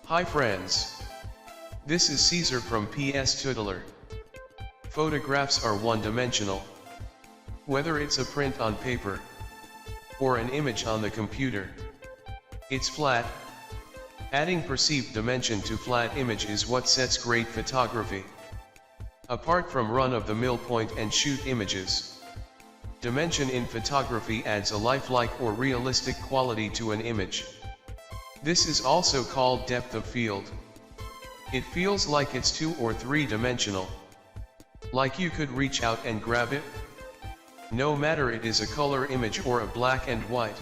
Hi friends. This is Caesar from PS Tutelar. Photographs are one-dimensional. Whether it's a print on paper or an image on the computer, it's flat. Adding perceived dimension to flat image is what sets great photography. Apart from run-of-the-mill point-and-shoot images, dimension in photography adds a lifelike or realistic quality to an image. This is also called depth of field. It feels like it's 2 or 3-dimensional. Like you could reach out and grab it. No matter it is a color image or a black and white.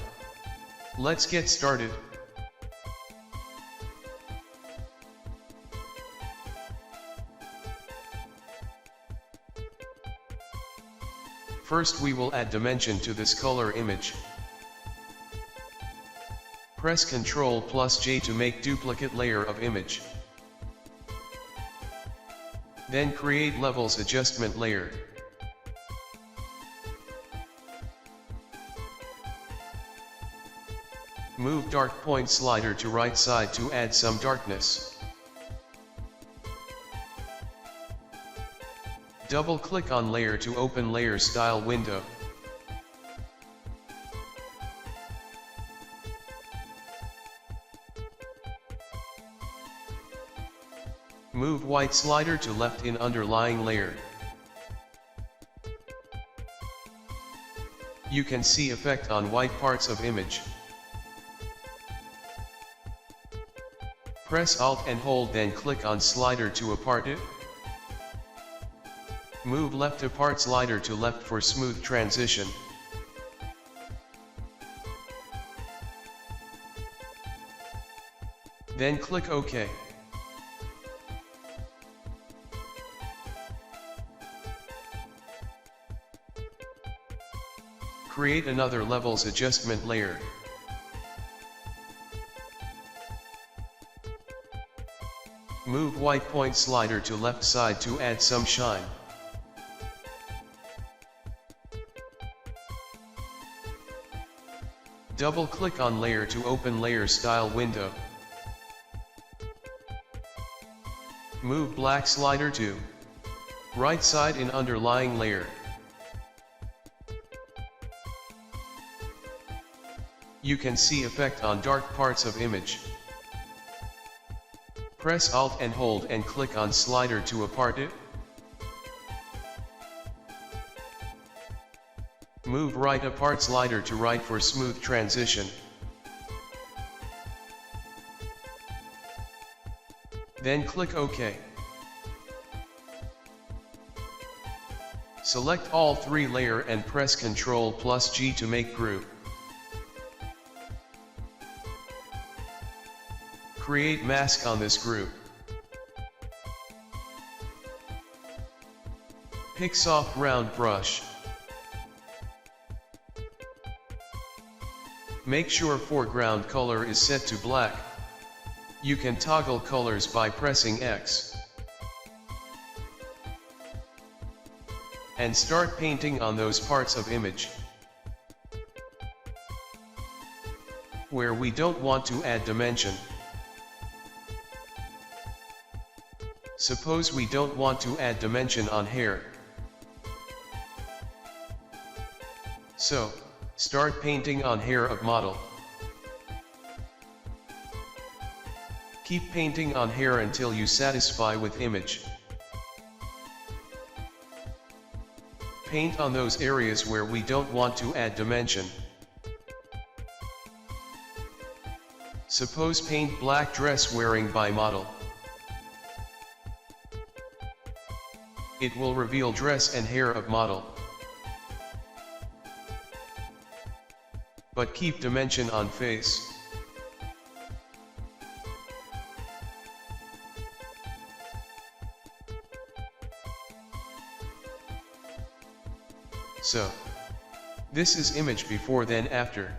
Let's get started. First we will add dimension to this color image. Press Ctrl plus J to make duplicate layer of image. Then create levels adjustment layer. Move dark point slider to right side to add some darkness. Double click on layer to open layer style window. Move white slider to left in underlying layer. You can see effect on white parts of image. Press Alt and hold, then click on slider to apart it. Move left apart slider to left for smooth transition. Then click OK. Create another levels adjustment layer. Move white point slider to left side to add some shine. Double click on layer to open layer style window. Move black slider to right side in underlying layer. You can see effect on dark parts of image. Press Alt and hold and click on slider to apart it. Move right apart slider to right for smooth transition. Then click OK. Select all 3 layer and press Ctrl plus G to make group. Create mask on this group. Pick soft round brush. Make sure foreground color is set to black. You can toggle colors by pressing X. And start painting on those parts of image where we don't want to add dimension. Suppose we don't want to add dimension on hair. So, start painting on hair of model. Keep painting on hair until you satisfy with image. Paint on those areas where we don't want to add dimension. Suppose paint black dress wearing by model. It will reveal dress and hair of model. But keep dimension on face. So, this is image before then after.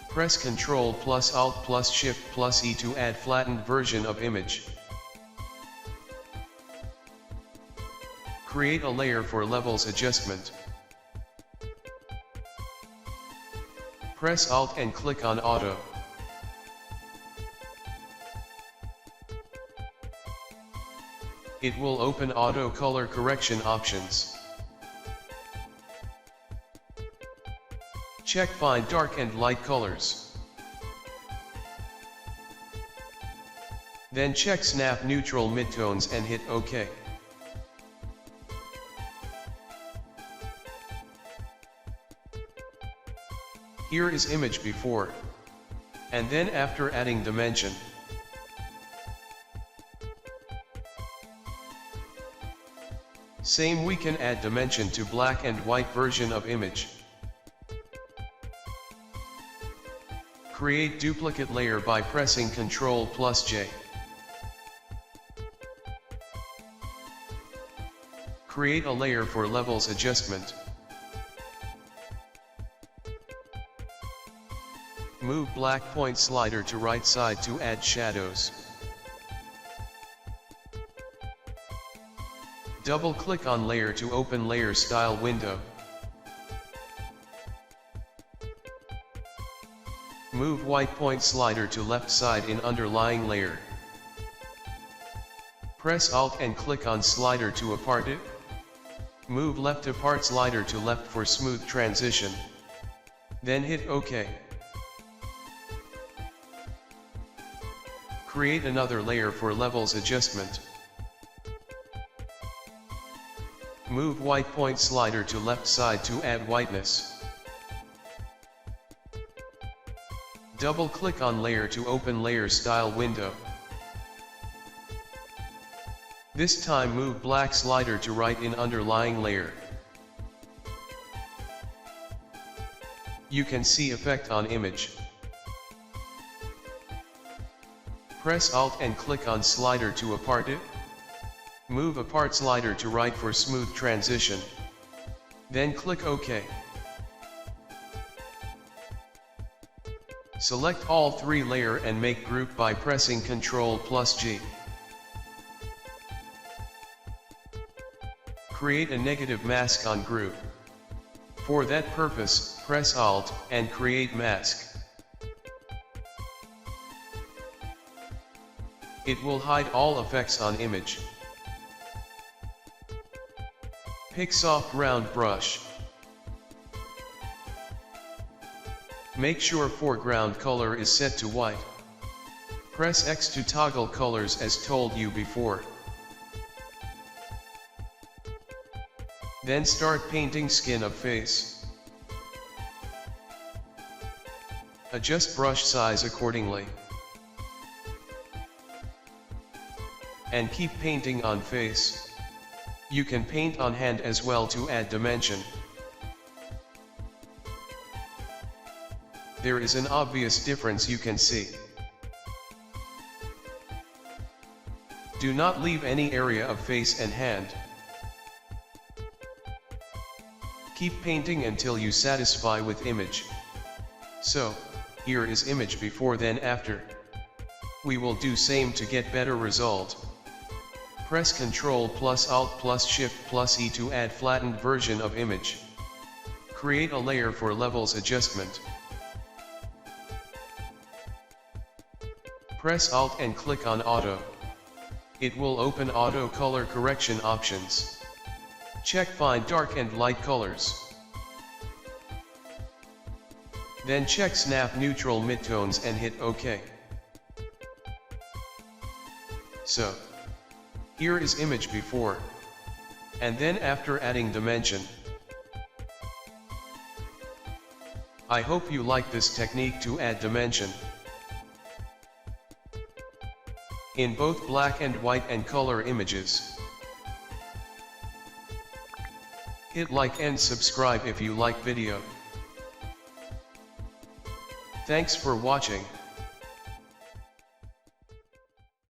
Press Ctrl plus Alt plus Shift plus E to add flattened version of image. Create a layer for levels adjustment. Press Alt and click on Auto. It will open Auto Color Correction options. Check Find Dark and Light Colors. Then check Snap Neutral Midtones and hit OK. Here is image before and then after adding dimension. Same, we can add dimension to black and white version of image. Create duplicate layer by pressing Ctrl+J. Create a layer for levels adjustment. Move black point slider to right side to add shadows. Double click on layer to open layer style window. Move white point slider to left side in underlying layer. Press Alt and click on slider to apart it. Move left apart slider to left for smooth transition. Then hit OK. Create another layer for levels adjustment. Move white point slider to left side to add whiteness. Double click on layer to open layer style window. This time move black slider to right in underlying layer. You can see effect on image. Press Alt and click on slider to apart it. Move apart slider to right for smooth transition. Then click OK. Select all three layer and make group by pressing Ctrl+G. Create a negative mask on group. For that purpose, press Alt and create mask. It will hide all effects on image. Pick soft round brush. Make sure foreground color is set to white. Press X to toggle colors as told you before. Then start painting skin of face. Adjust brush size accordingly. And keep painting on face. You can paint on hand as well to add dimension. There is an obvious difference you can see. Do not leave any area of face and hand. Keep painting until you satisfy with image. So, here is image before then after. We will do same to get better result. Press Ctrl+Alt+Shift+E to add flattened version of image. Create a layer for levels adjustment. Press Alt and click on Auto. It will open Auto Color Correction options. Check Find Dark and Light Colors. Then check Snap Neutral Midtones and hit OK. So, here is image before and then after adding dimension. I hope you like this technique to add dimension in both black and white and color images. Hit like and subscribe if you like video. Thanks for watching.